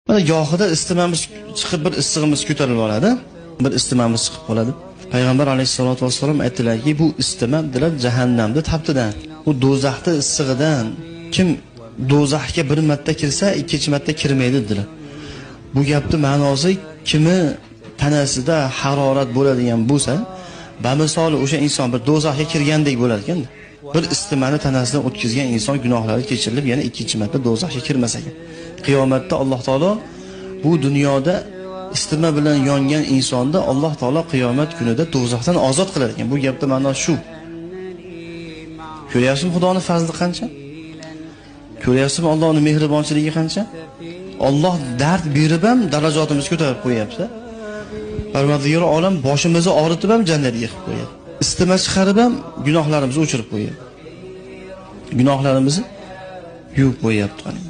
Mana gohida istimamiz chiqib bir issig'imiz ko'tarilib oladi, bir istimamiz chiqib qoladi. Payg'ambar alayhisolatu vassalom aytdilarki, bu istima dedilar jahannamda taptidan, bu do'zaxda issig'idan. Kim do'zaxga bir marta kirsa, ikkinchi marta kirmaydi dedilar. Bu gapning ma'nosi kimi tanasida harorat bo'ladigan bo'lsa, bamisoli o'sha inson bir do'zaxga kirgandek bo'lar ekan. Bir istimani tanasidan o'tkazgan inson gunohlari kechirilib, yana ikkinchi marta do'zaxga kirmas ekan. Qiyomatda Alloh taolo bu dunyoda istima bilan yongan insonni Alloh taolo qiyomat kunida do'zaxdan ozod qilar ekan. Bu gapning ma'nosi shu. Ko'ryapsizmi Xudoning fazli qancha? Ko'ryapsizmi Allohning mehribonchiligi qancha? Alloh dard berib ham darajotimizni ko'tarib qo'yapti. Parvardigor olam boshimizni og'ritib ham jannatga qilib qo'yadi. Istima chiqarib ham gunohlarimizni o'chirib qo'yadi. Gunohlarimizni yuvib qo'yapti.